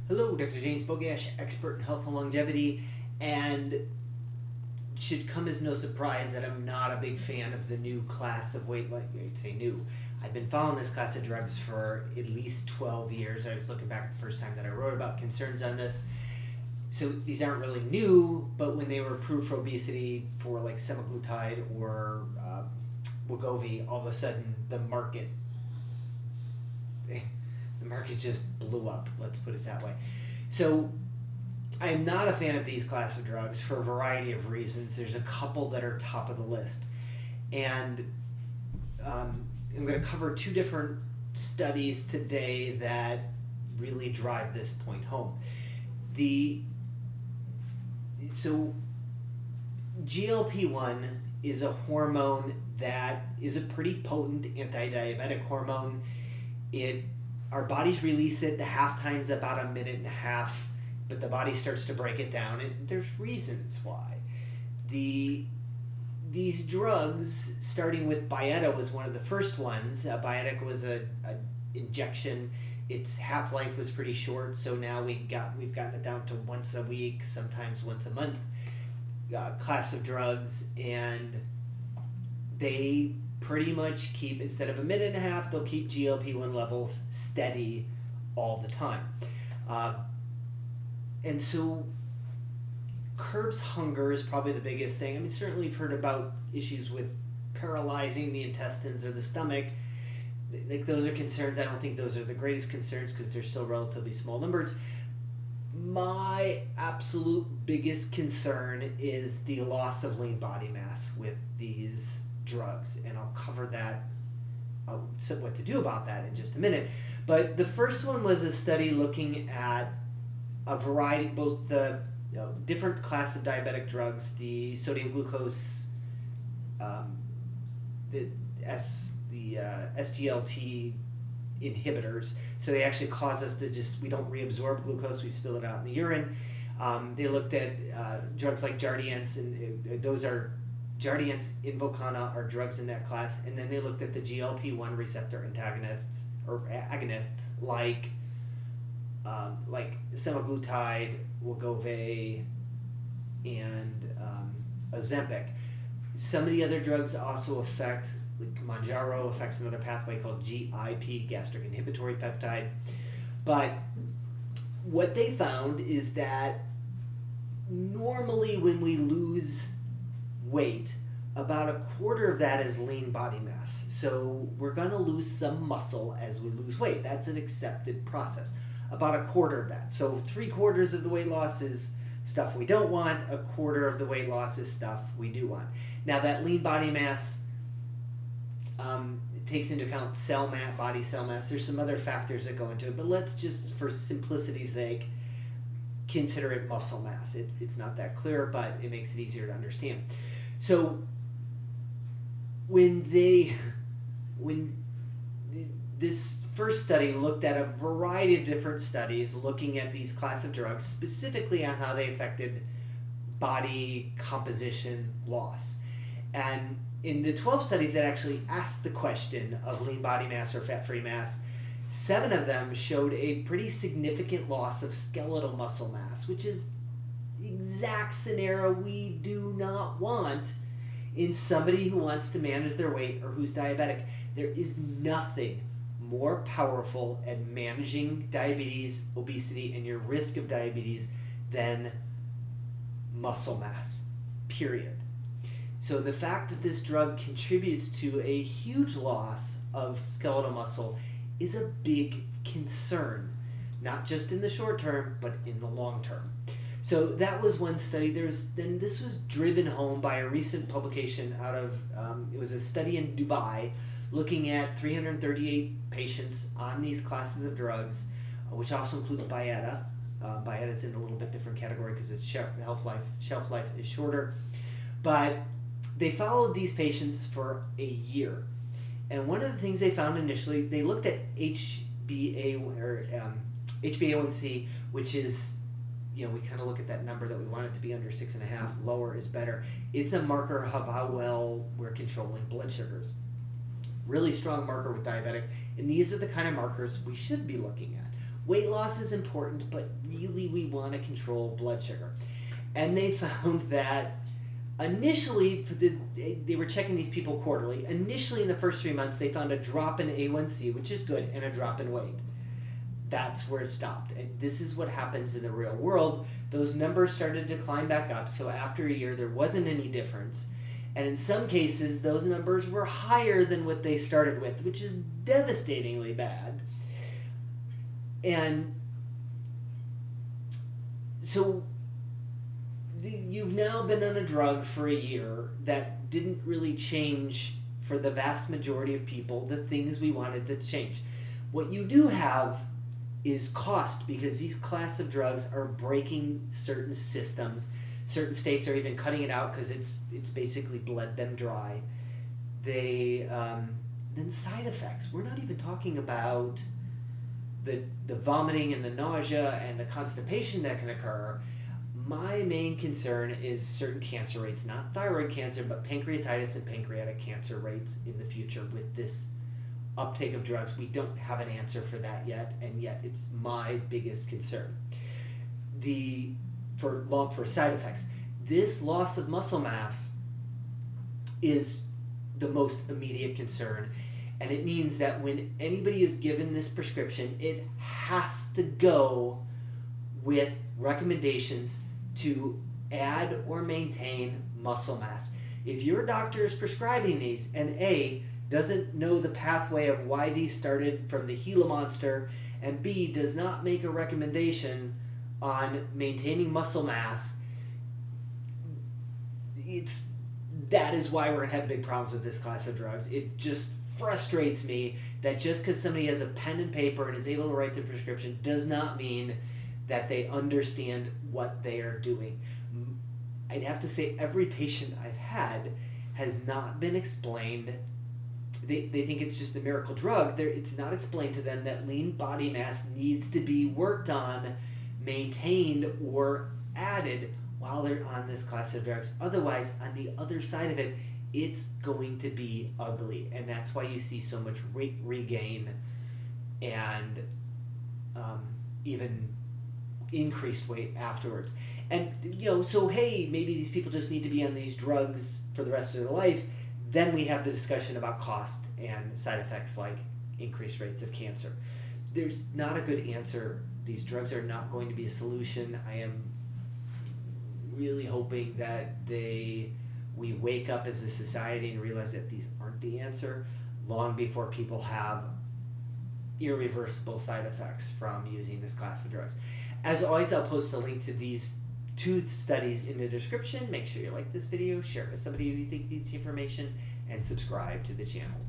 Hello, Dr. James Bogash, expert in health and longevity, and should come as no surprise that I'm not a big fan of the new class of weight loss. I'd say new. I've been following this class of drugs for at least 12 years. I was looking back at the first time that I wrote about concerns on this. So these aren't really new, but when they were approved for obesity for like semaglutide or Wegovy, all of a sudden the market just blew up, let's put it that way. So I'm not a fan of these class of drugs for a variety of reasons. There's a couple that are top of the list. And I'm going to cover two different studies today that really drive this point home. So GLP-1 is a hormone that is a pretty potent anti-diabetic hormone. Our bodies release it, the half time's about a minute and a half, but the body starts to break it down, and there's reasons why. These drugs, starting with Byetta, was one of the first ones. Byetta was a injection. Its half-life was pretty short, so now we've gotten it down to once a week, sometimes once a month class of drugs, and they pretty much keep, instead of a minute and a half, they'll keep GLP-1 levels steady all the time. And so curbs hunger is probably the biggest thing. I mean, certainly you've heard about issues with paralyzing the intestines or the stomach. Like, those are concerns. I don't think those are the greatest concerns because they're still relatively small numbers. My absolute biggest concern is the loss of lean body mass with these drugs, and I'll cover that, what to do about that in just a minute. But the first one was a study looking at a variety, both the different class of diabetic drugs, the sodium glucose, the SGLT inhibitors. So they actually cause us to we don't reabsorb glucose, we spill it out in the urine. They looked at drugs like Jardiance, and those are Jardiance, Invokana are drugs in that class, and then they looked at the GLP-1 receptor antagonists or agonists like semaglutide, Wegovy, and Ozempic. Some of the other drugs also affect, like Mounjaro affects another pathway called GIP, gastric inhibitory peptide. But what they found is that normally when we lose weight, about a quarter of that is lean body mass. So we're going to lose some muscle as we lose weight. That's an accepted process. About a quarter of that. So 3/4 of the weight loss is stuff we don't want. A quarter of the weight loss is stuff we do want. Now, that lean body mass it takes into account cell mass, body cell mass. There's some other factors that go into it, but let's just, for simplicity's sake, consider it muscle mass. It's not that clear, but it makes it easier to understand. So when this first study looked at a variety of different studies looking at these class of drugs, specifically on how they affected body composition loss. And in the 12 studies that actually asked the question of lean body mass or fat-free mass, 7 of them showed a pretty significant loss of skeletal muscle mass, which is the exact scenario we do not want in somebody who wants to manage their weight or who's diabetic. There is nothing more powerful at managing diabetes, obesity, and your risk of diabetes than muscle mass, period. So the fact that this drug contributes to a huge loss of skeletal muscle is a big concern, not just in the short term, but in the long term. So that was one study. Then this was driven home by a recent publication out of, it was a study in Dubai looking at 338 patients on these classes of drugs, which also includes Byetta. Byetta is in a little bit different category because its shelf life is shorter. But they followed these patients for a year. And one of the things they found initially, they looked at HbA1c, which is, we kind of look at that number that we want it to be under 6.5. Lower is better. It's a marker of how well we're controlling blood sugars. Really strong marker with diabetic. And these are the kind of markers we should be looking at. weight loss is important, but really we want to control blood sugar. And they found that initially, they were checking these people quarterly. Initially, in the first 3 months, they found a drop in A1C, which is good, and a drop in weight. That's where it stopped. And this is what happens in the real world. Those numbers started to climb back up, so after a year, there wasn't any difference. And in some cases, those numbers were higher than what they started with, which is devastatingly bad. And so you've now been on a drug for a year that didn't really change, for the vast majority of people, the things we wanted to change. What you do have is cost, because these class of drugs are breaking certain systems. Certain states are even cutting it out because it's basically bled them dry. Then side effects. We're not even talking about the vomiting and the nausea and the constipation that can occur. My main concern is certain cancer rates, not thyroid cancer, but pancreatitis and pancreatic cancer rates in the future with this uptake of drugs. We don't have an answer for that yet, and yet it's my biggest concern. For side effects, this loss of muscle mass is the most immediate concern, and it means that when anybody is given this prescription, it has to go with recommendations to add or maintain muscle mass. If your doctor is prescribing these and A, doesn't know the pathway of why these started from the Gila monster, and B, does not make a recommendation on maintaining muscle mass, that is why we're going to have big problems with this class of drugs. It just frustrates me that just because somebody has a pen and paper and is able to write the prescription does not mean that they understand what they are doing. I'd have to say every patient I've had has not been explained. They think it's just a miracle drug. It's not explained to them that lean body mass needs to be worked on, maintained, or added while they're on this class of drugs. Otherwise, on the other side of it, it's going to be ugly. And that's why you see so much weight regain and even increased weight afterwards. And, so hey, maybe these people just need to be on these drugs for the rest of their life. Then we have the discussion about cost and side effects like increased rates of cancer. There's not a good answer. These drugs are not going to be a solution. I am really hoping that we wake up as a society and realize that these aren't the answer long before people have irreversible side effects from using this class of drugs. As always, I'll post a link to these 2 studies in the description. Make sure you like this video, share it with somebody who you think needs the information, and subscribe to the channel.